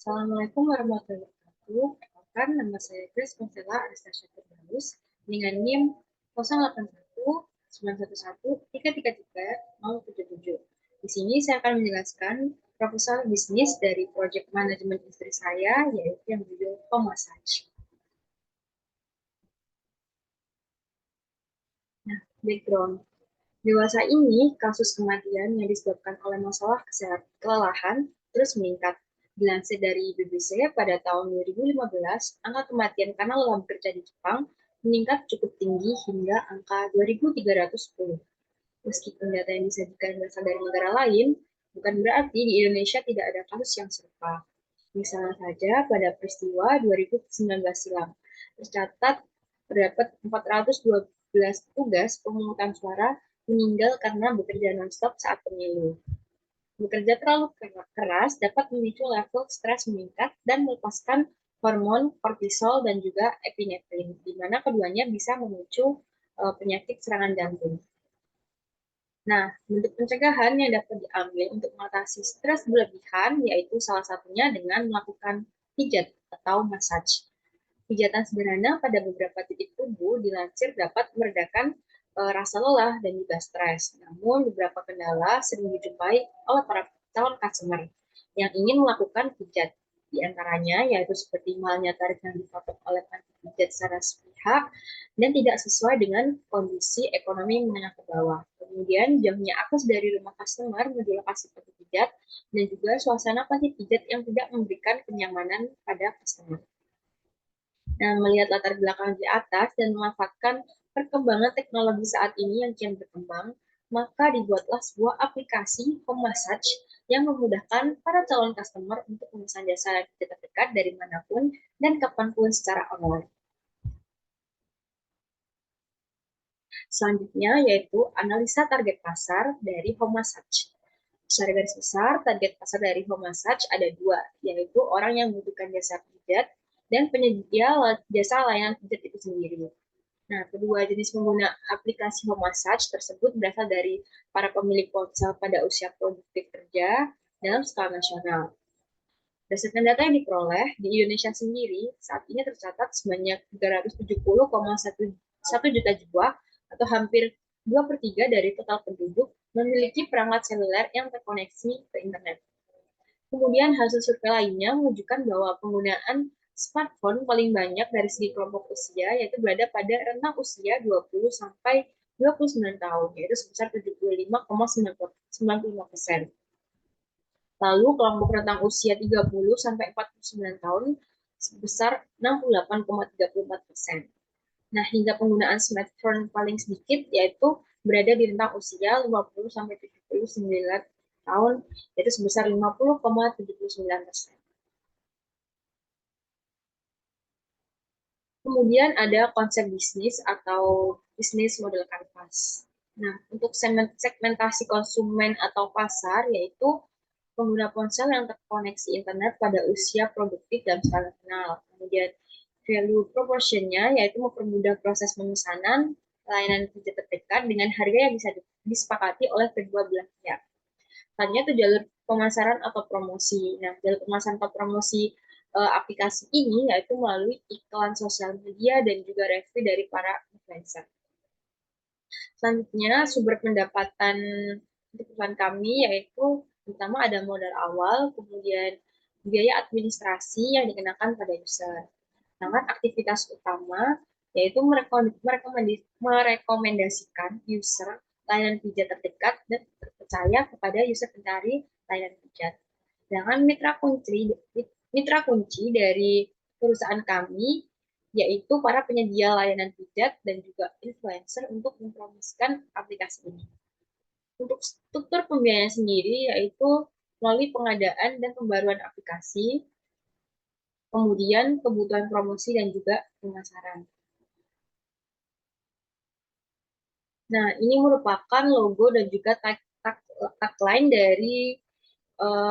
Assalamualaikum warahmatullahi wabarakatuh. Perkenalkan, nama saya Grace Marcella Anastasia Firdaus dengan NIM 0819113333 Di sini saya akan menjelaskan proposal bisnis dari project management istri saya, yaitu yang berjudul Home Massage. Nah, background. Dewasa ini, kasus kematian yang disebabkan oleh masalah kesehatan kelelahan terus meningkat. Dilansir dari BBC pada tahun 2015, angka kematian karena lelah bekerja di Jepang meningkat cukup tinggi hingga angka 2.310. Meskipun data yang disajikan berasal dari negara lain, bukan berarti di Indonesia tidak ada kasus yang serupa. Misalnya saja pada peristiwa 2019 silam, tercatat terdapat 412 petugas pemungutan suara meninggal karena bekerja non-stop saat pemilu. Bekerja terlalu keras dapat memicu level stres meningkat dan melepaskan hormon kortisol dan juga epinefrin, di mana keduanya bisa memicu penyakit serangan jantung. Nah, bentuk pencegahan yang dapat diambil untuk mengatasi stres berlebihan yaitu salah satunya dengan melakukan pijat atau massage. Pijatan sederhana pada beberapa titik tubuh dilansir dapat meredakan rasa lelah dan juga stres. Namun, beberapa kendala sering dijumpai oleh para calon customer yang ingin melakukan pijat. Di antaranya yaitu seperti mahalnya tarif yang dipatok oleh panti pijat secara sepihak dan tidak sesuai dengan kondisi ekonomi menengah ke bawah. Kemudian jamnya akses dari rumah customer menuju lokasi panti pijat dan juga suasana panti pijat yang tidak memberikan kenyamanan pada customer. Nah, melihat latar belakang di atas dan memanfaatkan perkembangan teknologi saat ini yang kian berkembang, maka dibuatlah sebuah aplikasi home massage yang memudahkan para calon customer untuk memesan jasa terdekat dari manapun dan kapanpun secara online. Selanjutnya yaitu analisa target pasar dari home massage. Secara garis besar, target pasar dari home massage ada dua, yaitu orang yang membutuhkan jasa pijat dan penyedia jasa layanan pijat itu sendiri. Nah, kedua jenis pengguna aplikasi home massage tersebut berasal dari para pemilik ponsel pada usia produktif kerja dalam skala nasional. Berdasarkan data yang diperoleh, di Indonesia sendiri saat ini tercatat sebanyak 370,1 juta jiwa atau hampir 2/3 dari total penduduk memiliki perangkat seluler yang terkoneksi ke internet. Kemudian hasil survei lainnya menunjukkan bahwa penggunaan smartphone paling banyak dari segi kelompok usia yaitu berada pada rentang usia 20 sampai 29 tahun, yaitu sebesar 75,95%. Lalu kelompok rentang usia 30 sampai 49 tahun sebesar 68,34%. Nah, hingga penggunaan smartphone paling sedikit yaitu berada di rentang usia 50 sampai 79 tahun, yaitu sebesar 50,79%. Kemudian ada konsep bisnis atau bisnis model kanvas. Nah, untuk segmentasi konsumen atau pasar yaitu pengguna ponsel yang terkoneksi internet pada usia produktif dan skala nasional. Kemudian value proportionnya yaitu mempermudah proses pemesanan layanan pijat terdekat dengan harga yang bisa disepakati oleh kedua belah pihak. Selanjutnya itu jalur pemasaran atau promosi. Nah, jalur pemasaran atau promosi aplikasi ini yaitu melalui iklan sosial media dan juga review dari para influencer. Selanjutnya, sumber pendapatan untuk perusahaan kami yaitu pertama ada modal awal, kemudian biaya administrasi yang dikenakan pada user. Sedangkan aktivitas utama yaitu merekomendasikan user layanan pijat terdekat dan terpercaya kepada user pencari layanan pijat. Sedangkan mitra kunci dari perusahaan kami yaitu para penyedia layanan pijat dan juga influencer untuk mempromosikan aplikasi ini. Untuk struktur pembiayaan sendiri yaitu melalui pengadaan dan pembaruan aplikasi, kemudian kebutuhan promosi dan juga pemasaran. Nah, ini merupakan logo dan juga tagline dari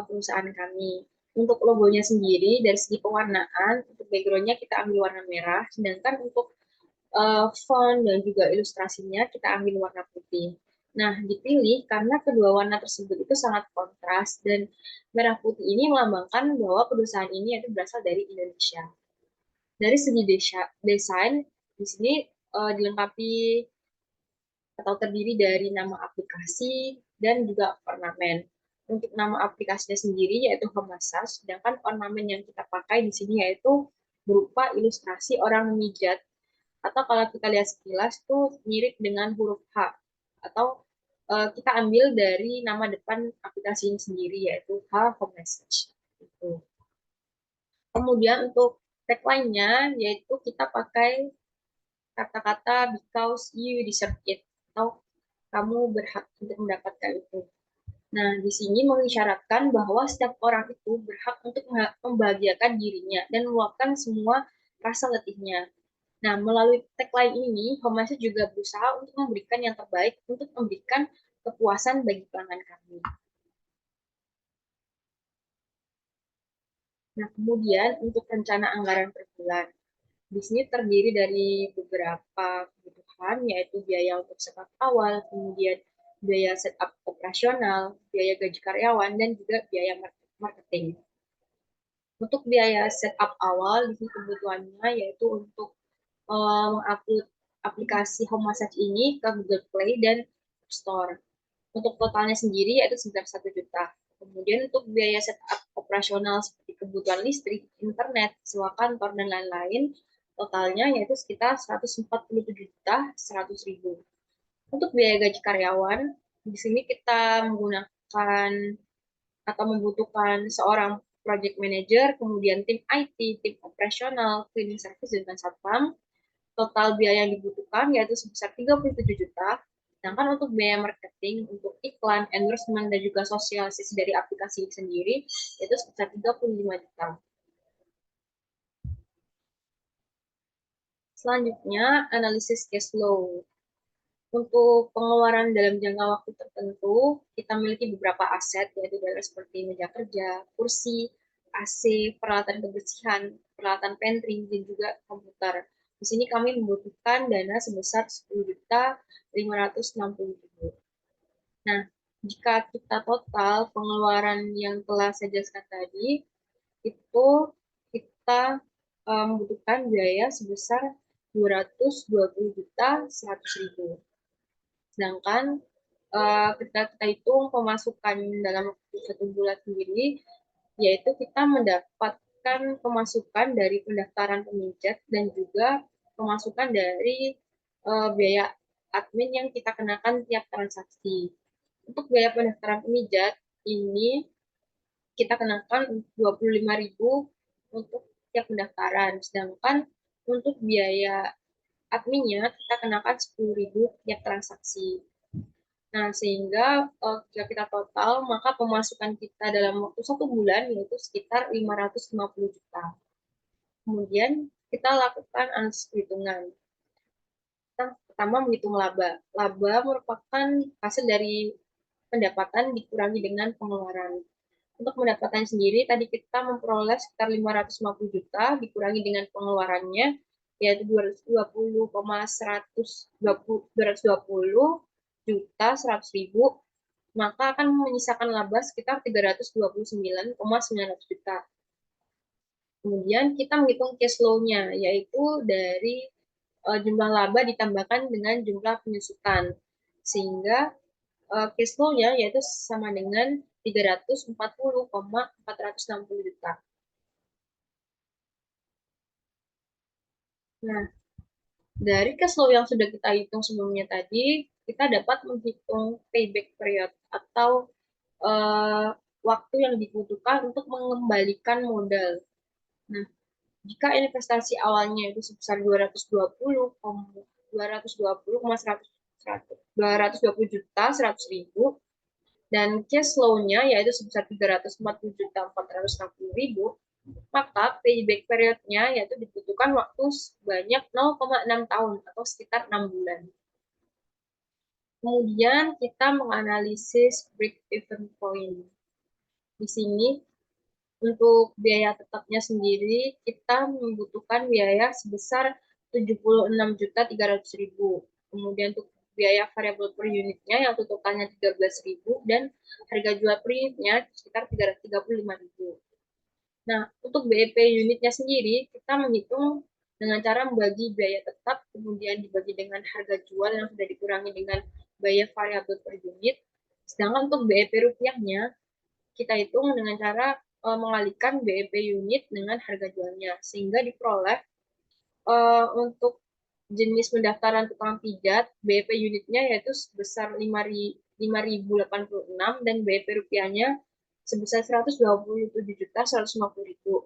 perusahaan kami. Untuk logonya sendiri, dari segi pewarnaan, untuk background-nya kita ambil warna merah, sedangkan untuk font dan juga ilustrasinya kita ambil warna putih. Nah, dipilih karena kedua warna tersebut itu sangat kontras dan merah putih ini melambangkan bahwa perusahaan ini itu berasal dari Indonesia. Dari segi desain, di sini dilengkapi atau terdiri dari nama aplikasi dan juga ornamen. Untuk nama aplikasinya sendiri yaitu Homasas, sedangkan ornamen yang kita pakai di sini yaitu berupa ilustrasi orang memijat atau kalau kita lihat sekilas tuh mirip dengan huruf H atau kita ambil dari nama depan aplikasi ini sendiri yaitu H Home Message. Gitu. Kemudian untuk tagline-nya yaitu kita pakai kata-kata because you deserve it atau kamu berhak untuk mendapatkan itu. Nah, di sini mengisyaratkan bahwa setiap orang itu berhak untuk membahagiakan dirinya dan meluapkan semua rasa letihnya. Nah, melalui tagline ini, Homasa juga berusaha untuk memberikan yang terbaik untuk memberikan kepuasan bagi pelanggan kami. Nah, kemudian untuk rencana anggaran per bulan. Di sini terdiri dari beberapa kebutuhan, yaitu biaya untuk setup awal, kemudian biaya setup operasional, biaya gaji karyawan, dan juga biaya marketing. Untuk biaya setup awal, di sini kebutuhannya yaitu untuk mengupload aplikasi Home Massage ini ke Google Play dan App Store. Untuk totalnya sendiri yaitu sekitar 1 juta. Kemudian untuk biaya setup operasional seperti kebutuhan listrik, internet, sewa kantor, dan lain-lain, totalnya yaitu sekitar 147 juta 100 ribu. Untuk biaya gaji karyawan, di sini kita menggunakan atau membutuhkan seorang project manager, kemudian tim IT, tim operasional, cleaning service, dan satpam. Total biaya yang dibutuhkan yaitu sebesar 37 juta. Sedangkan untuk biaya marketing, untuk iklan, endorsement, dan juga sosialisasi dari aplikasi sendiri, itu sebesar 35 juta. Selanjutnya, analisis cash flow. Untuk pengeluaran dalam jangka waktu tertentu, kita memiliki beberapa aset, yaitu seperti meja kerja, kursi, AC, peralatan kebersihan, peralatan pantry, dan juga komputer. Di sini kami membutuhkan dana sebesar 10.560.000. Nah, jika kita total pengeluaran yang telah saya jelaskan tadi, itu kita membutuhkan biaya sebesar 220 juta 100 ribu. Sedangkan ketika kita hitung pemasukan dalam waktu 1 bulan sendiri, yaitu kita mendapatkan pemasukan dari pendaftaran pemijat dan juga pemasukan dari biaya admin yang kita kenakan tiap transaksi. Untuk biaya pendaftaran pemijat ini kita kenakan 25.000 untuk tiap pendaftaran, sedangkan untuk biaya adminnya kita kenakan 10.000 tiap transaksi. Nah, sehingga jika kita total, maka pemasukan kita dalam waktu 1 bulan yaitu sekitar 550 juta. Kemudian kita lakukan analisis perhitungan. Kita pertama menghitung laba. Laba merupakan hasil dari pendapatan dikurangi dengan pengeluaran. Untuk pendapatan sendiri, tadi kita memperoleh sekitar 550 juta dikurangi dengan pengeluarannya, yaitu 220,120 juta 100 ribu, maka akan menyisakan laba sekitar 329,900 juta. Kemudian kita menghitung cash flow-nya, yaitu dari jumlah laba ditambahkan dengan jumlah penyusutan. Sehingga cash flow-nya yaitu sama dengan 340,460 juta. Nah, dari cash flow yang sudah kita hitung sebelumnya tadi, kita dapat menghitung payback period atau uh, waktu yang dibutuhkan untuk mengembalikan modal. Nah, jika investasi awalnya itu sebesar 220 juta 100 ribu dan cash flow-nya yaitu sebesar 340 juta 460 ribu, maka payback period-nya yaitu dibutuhkan waktu sebanyak 0,6 tahun atau sekitar 6 bulan. Kemudian kita menganalisis break-even point. Di sini untuk biaya tetapnya sendiri kita membutuhkan biaya sebesar 76 juta 300 ribu. Kemudian untuk biaya variabel per unitnya yang tuntutannya 13.000 dan harga jual per unitnya sekitar 335.000. Nah, untuk BEP unitnya sendiri, kita menghitung dengan cara membagi biaya tetap, kemudian dibagi dengan harga jual yang sudah dikurangi dengan biaya variabel per unit. Sedangkan untuk BEP rupiahnya, kita hitung dengan cara mengalihkan BEP unit dengan harga jualnya, sehingga diperoleh untuk jenis pendaftaran tukang pijat, BEP unitnya yaitu sebesar 5.086 dan BEP rupiahnya sebesar 127.150.000.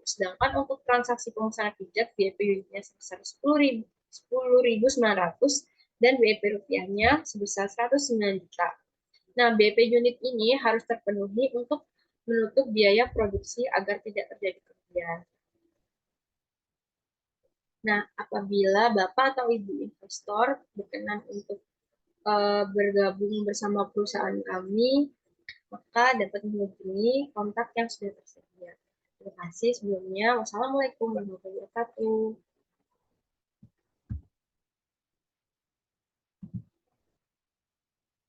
Sedangkan untuk transaksi pemesanan pijat, BEP unitnya sebesar 10.900 dan BEP rupiahnya sebesar 109 juta. Nah, BEP unit ini harus terpenuhi untuk menutup biaya produksi agar tidak terjadi kerugian. Nah, apabila Bapak atau Ibu investor berkenan untuk bergabung bersama perusahaan kami, maka dapat menghubungi kontak yang sudah tersedia. Terima kasih sebelumnya. Wassalamualaikum warahmatullahi wabarakatuh.